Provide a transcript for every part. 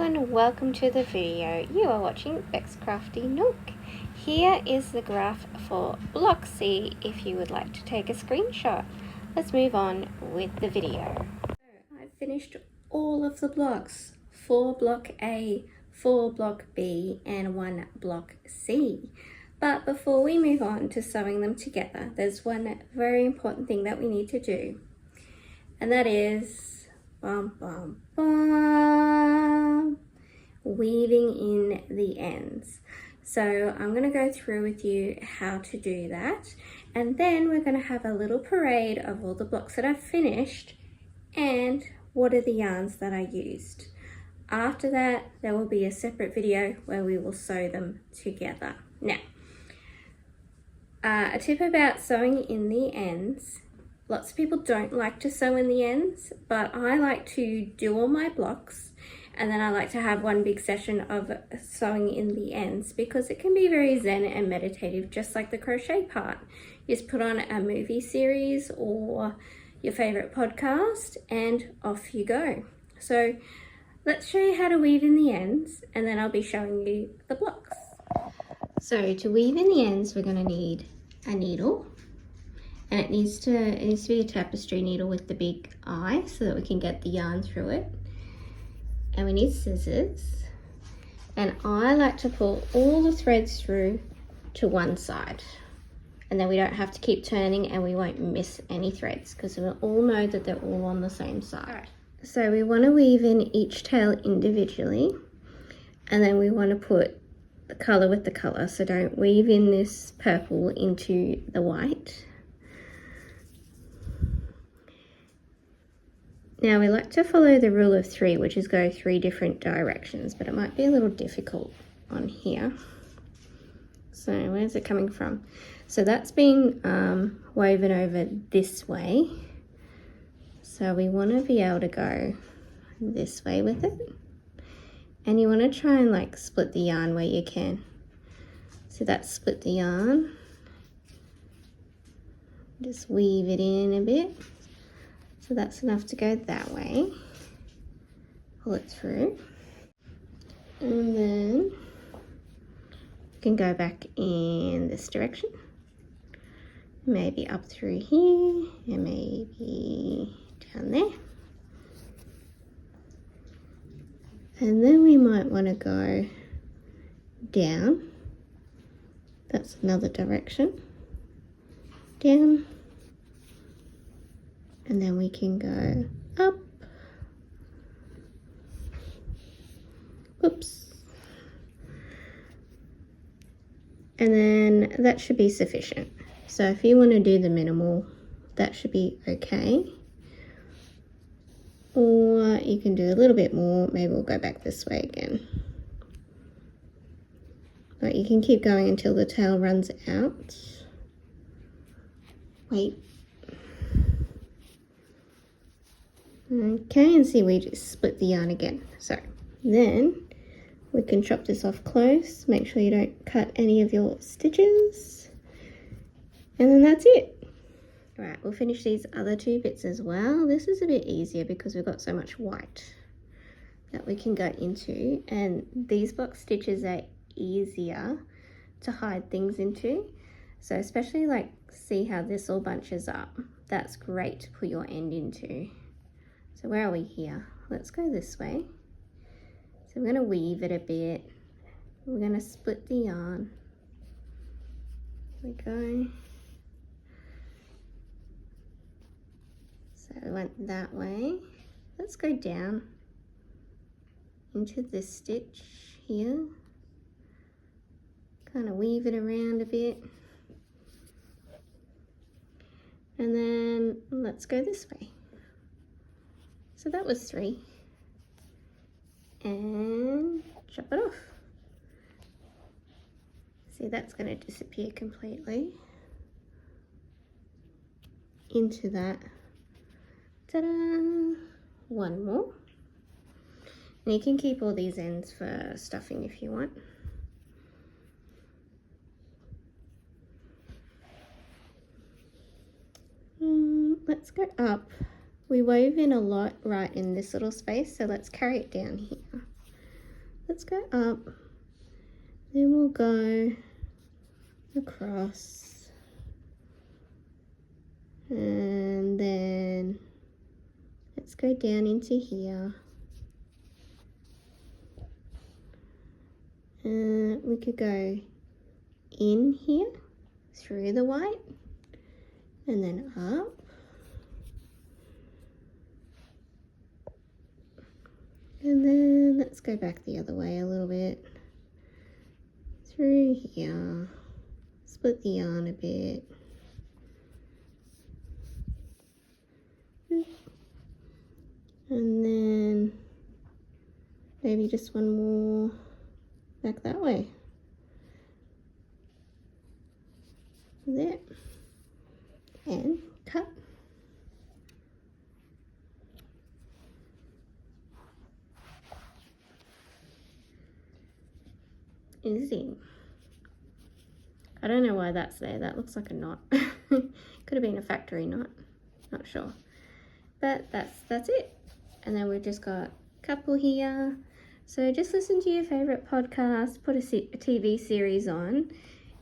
and welcome to the video. You are watching Beck's Crafty Nook. Here is the graph for block C if you would like to take a screenshot. Let's move on with the video. I've finished all of the blocks, 4 block A, 4 block B and 1 block C. But before we move on to sewing them together, there's one very important thing that we need to do, and that is weaving in the ends. So I'm going to go through with you how to do that, and then we're going to have a little parade of all the blocks that I've finished and what are the yarns that I used. After that, there will be a separate video where we will sew them together. Now, a tip about sewing in the ends. Lots of people don't like to sew in the ends, but I like to do all my blocks and then I like to have one big session of sewing in the ends because it can be very zen and meditative, just like the crochet part. You just put on a movie series or your favorite podcast and off you go. So let's show you how to weave in the ends and then I'll be showing you the blocks. So to weave in the ends, we're going to need a needle. And it needs to be a tapestry needle with the big eye so that we can get the yarn through it. And we need scissors. And I like to pull all the threads through to one side. And then we don't have to keep turning and we won't miss any threads because we'll all know that they're all on the same side. Right. So we want to weave in each tail individually. And then we want to put the colour with the colour. So don't weave in this purple into the white. Now we like to follow the rule of 3, which is go 3 different directions, but it might be a little difficult on here. So where's it coming from? So that's being woven over this way. So we want to be able to go this way with it. And you want to try and like split the yarn where you can. So that's split the yarn. Just weave it in a bit. So that's enough to go that way. Pull it through. And then you can go back in this direction. Maybe up through here and maybe down there. And then we might want to go down. That's another direction. Down. And then we can go up. Oops. And then that should be sufficient. So if you want to do the minimal, that should be okay. Or you can do a little bit more. Maybe we'll go back this way again. But you can keep going until the tail runs out. Wait. Okay, and see we just split the yarn again. So then we can chop this off close. Make sure you don't cut any of your stitches. And then that's it. Right, we'll finish these other 2 bits as well. This is a bit easier because we've got so much white that we can go into. And these box stitches are easier to hide things into. So especially like, see how this all bunches up. That's great to put your end into. So where are we here? Let's go this way. So we're going to weave it a bit. We're going to split the yarn. There we go. So we went that way. Let's go down into this stitch here. Kind of weave it around a bit. And then let's go this way. So that was 3. And chop it off. See, that's going to disappear completely into that. Ta-da! One more. And you can keep all these ends for stuffing if you want. Let's go up. We wove in a lot right in this little space, so let's carry it down here. let's go up, then we'll go across, and then let's go down into here. We could go in here through the white and then up. And then let's go back the other way a little bit. Through here. Split the yarn a bit. And then maybe just one more back that way. There. And cut. Easy. I don't know why that's there. That looks like a knot. Could have been a factory knot. Not sure. But that's it. And then we've just got a couple here. So just listen to your favorite podcast, put a TV series on,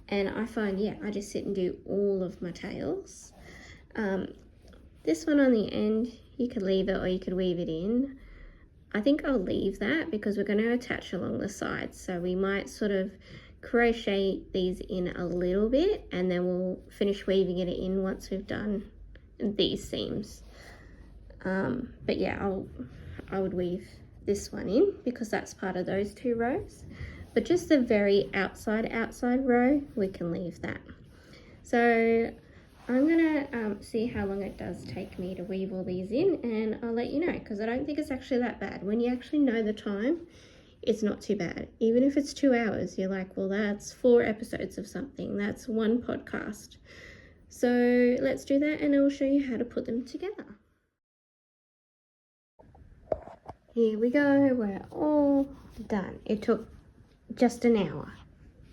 and I find, yeah, I just sit and do all of my tails. This one on the end, you could leave it or you could weave it in. I think I'll leave that because we're going to attach along the sides. So we might sort of crochet these in a little bit and then we'll finish weaving it in once we've done these seams. But yeah, I would weave this one in because that's part of those two rows. But just the very outside row, we can leave that. So I'm gonna see how long it does take me to weave all these in, and I'll let you know, because I don't think it's actually that bad. When you actually know the time, it's not too bad. Even if it's 2 hours, you're like, well, that's 4 episodes of something. That's 1 podcast. So let's do that, and I'll show you how to put them together. Here we go, we're all done. It took just an hour.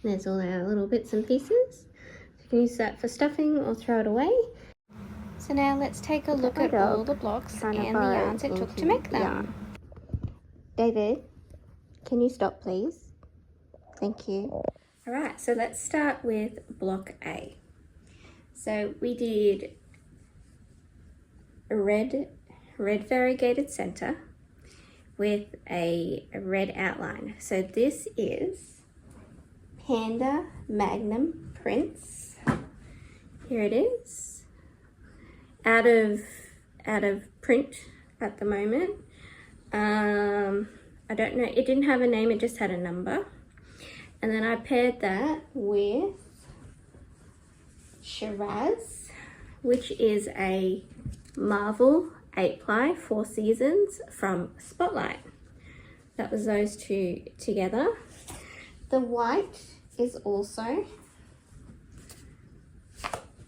There's all our little bits and pieces. You can use that for stuffing or throw it away. So now let's take a look at all the blocks and the yarns it took to make them. David, can you stop please? Thank you. Alright, so let's start with block A. So we did a red variegated center with a red outline. So this is Panda Magnum Prints. Here it is. Out of print at the moment. I don't know, it didn't have a name, it just had a number. And then I paired that with Shiraz, which is a Marvel 8-ply 4 seasons from Spotlight. That was those two together. The white is also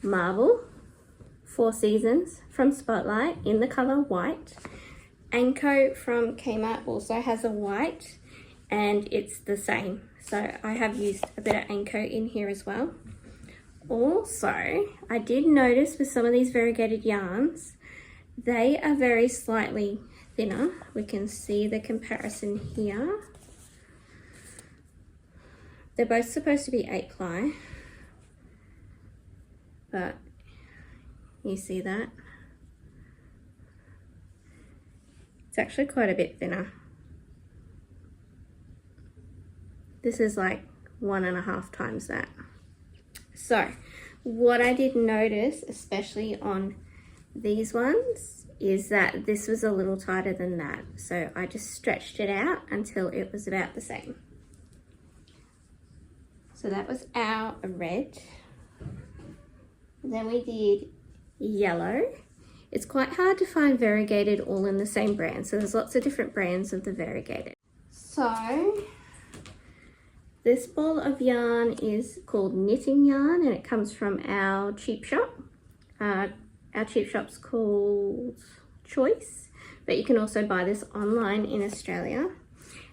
Marvel 4 seasons from Spotlight in the color white. Anko from Kmart also has a white and it's the same. So I have used a bit of Anko in here as well. Also, I did notice with some of these variegated yarns, they are very slightly thinner. We can see the comparison here. They're both supposed to be 8-ply, but you see that? It's actually quite a bit thinner. This is like 1.5 times that. So what I did notice, especially on these ones, is that this was a little tighter than that. So I just stretched it out until it was about the same. So that was our red. Then we did yellow. It's quite hard to find variegated all in the same brand. So there's lots of different brands of the variegated. So this ball of yarn is called knitting yarn and it comes from our cheap shop. Our cheap shop's called Choice, but you can also buy this online in Australia.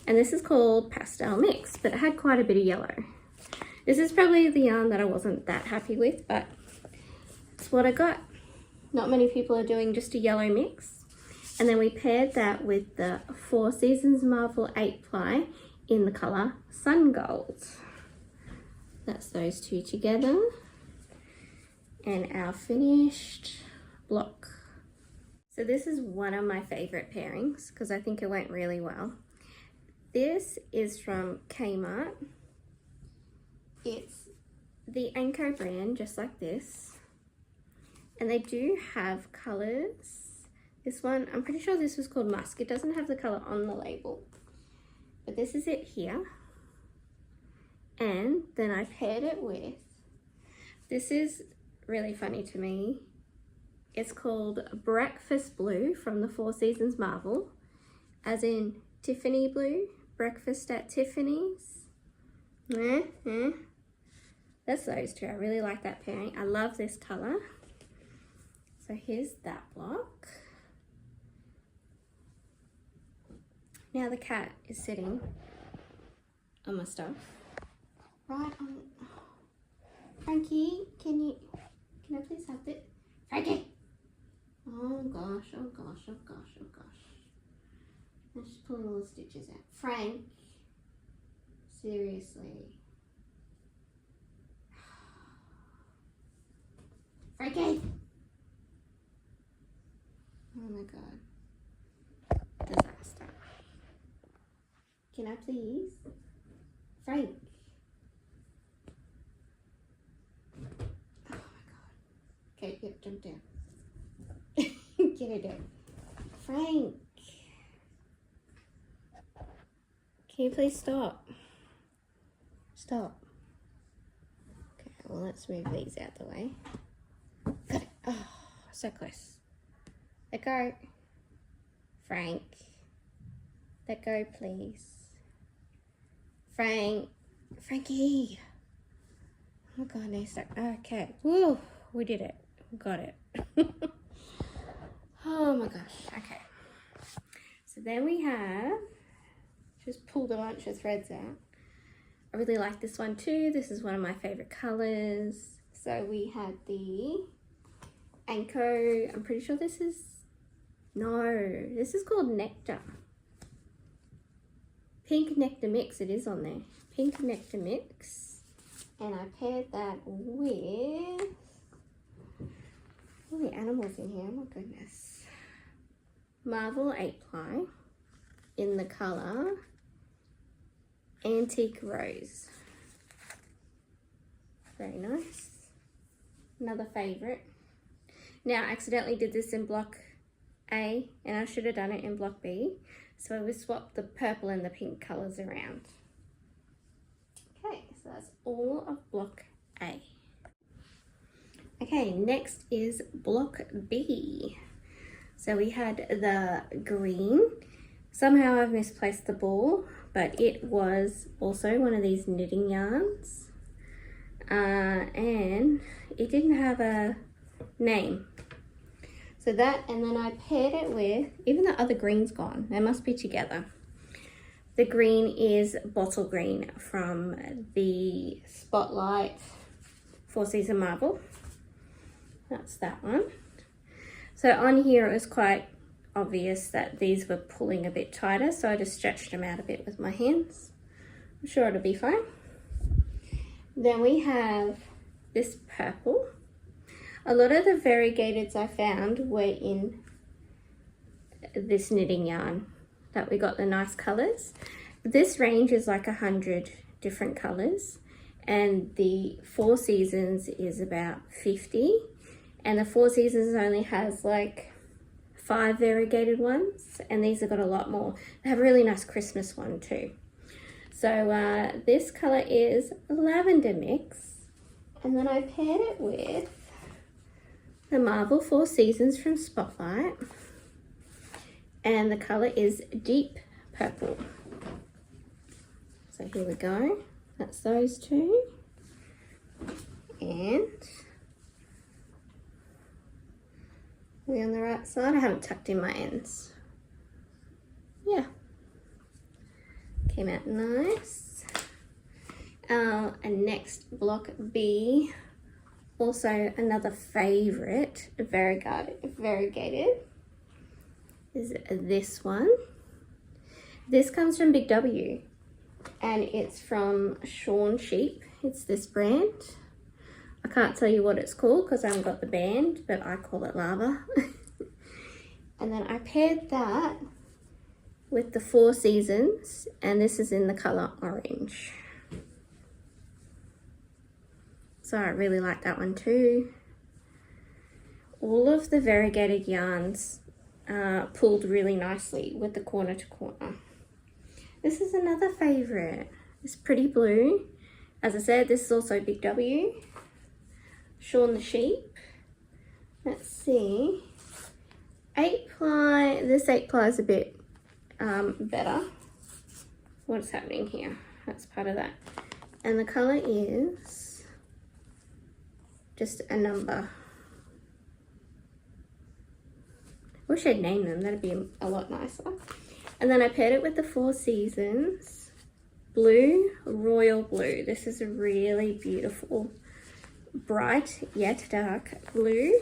And this is called Pastel Mix, but it had quite a bit of yellow. This is probably the yarn that I wasn't that happy with, but it's what I got. Not many people are doing just a yellow mix. And then we paired that with the 4 Seasons Marvel 8-ply in the color Sun Gold. That's those two together. And our finished block. So this is one of my favorite pairings because I think it went really well. This is from Kmart. It's the Anko brand, just like this. And they do have colors. This one, I'm pretty sure this was called Musk. It doesn't have the color on the label. But this is it here. And then I paired it with, this is really funny to me. It's called Breakfast Blue from the Four Seasons Marvel, as in Tiffany blue, breakfast at Tiffany's. That's those two. I really like that pairing. I love this color. So here's that block. Now the cat is sitting on my stuff. Right on. Frankie, can I please have it? Frankie! Oh gosh, oh gosh, oh gosh, oh gosh. I'm just pulling all the stitches out. Frank, seriously. Frankie! Oh my god. Disaster. Can I please? Frank. Oh my god. Okay, yep, jump down. Get it down. Frank. Can you please stop? Stop. Okay, well let's move these out the way. Got it. Oh, so close. Let go. Frank. Let go, please. Frankie. Oh god, no, stuck. Okay. Woo, we did it. We got it. Oh my gosh. Okay. So then we have just pulled a bunch of threads out. I really like this one too. This is one of my favorite colors. So we had the Anko. I'm pretty sure this is, no, this is called Nectar. Pink Nectar Mix, it is on there. Pink Nectar Mix. And I paired that with, all the animals in here, oh my goodness. Marvel 8-ply in the color Antique Rose. Very nice. Another favorite. Now I accidentally did this in block A and I should have done it in block B. So we swapped the purple and the pink colors around. Okay, so that's all of block A. Okay, next is block B. So we had the green. Somehow I've misplaced the ball, but it was also one of these knitting yarns. And it didn't have a name. So that, and then I paired it with, even the other green's gone, they must be together. The green is Bottle Green from the Spotlight Four Season Marvel. That's that one. So on here it was quite obvious that these were pulling a bit tighter, so I just stretched them out a bit with my hands. I'm sure it'll be fine. Then we have this purple. A lot of the variegateds I found were in this knitting yarn that we got the nice colors. This range is like 100 different colors, and the Four Seasons is about 50, and the Four Seasons only has like 5 variegated ones, and these have got a lot more. They have a really nice Christmas one too. So this color is Lavender Mix, and then I paired it with the Marvel Four Seasons from Spotlight, and the color is Deep Purple. So here we go, that's those two. And are we on the right side? I haven't tucked in my ends. Yeah, came out nice. And next, block B, also another favorite variegated is this one. This comes from Big W, and it's from Shawn Sheep. It's this brand. I can't tell you what it's called because I haven't got the band, but I call it Lava. And then I paired that with the Four Seasons, and this is in the color orange. So I really like that one too. All of the variegated yarns pulled really nicely with the corner to corner. This is another favorite. It's Pretty Blue. As I said, this is also Big W. Shawn the Sheep. Let's see. 8-ply. This 8-ply is a bit better. What's happening here? That's part of that. And the color is just a number. Wish I'd name them. That'd be a lot nicer. And then I paired it with the Four Seasons blue, royal blue. This is a really beautiful, bright yet dark blue.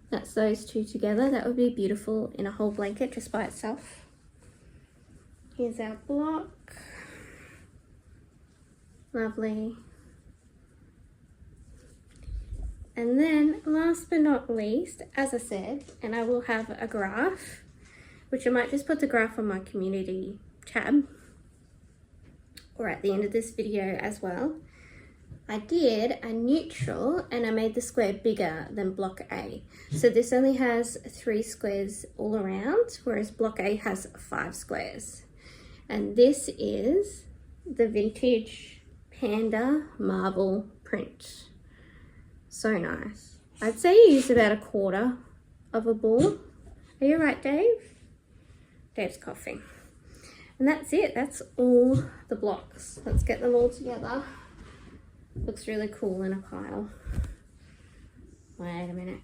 That's those two together. That would be beautiful in a whole blanket just by itself. Here's our block. Lovely. And then last but not least, as I said, and I will have a graph, which I might just put the graph on my community tab or at the end of this video as well. I did a neutral and I made the square bigger than block A. So this only has 3 squares all around, whereas block A has 5 squares. And this is the vintage Panda marble print. So nice. I'd say you use about 1/4 of a ball. Are you right, Dave? Dave's coughing. And that's it. That's all the blocks. Let's get them all together. Looks really cool in a pile. Wait a minute.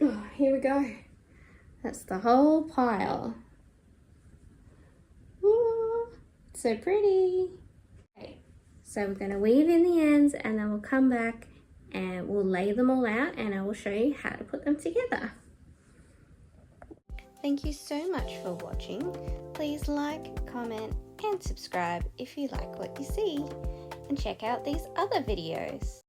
Oh, here we go. That's the whole pile. Ooh, so pretty. Okay, so we're going to weave in the ends and then we'll come back and we'll lay them all out and I will show you how to put them together. Thank you so much for watching. Please like, comment and subscribe if you like what you see, and check out these other videos.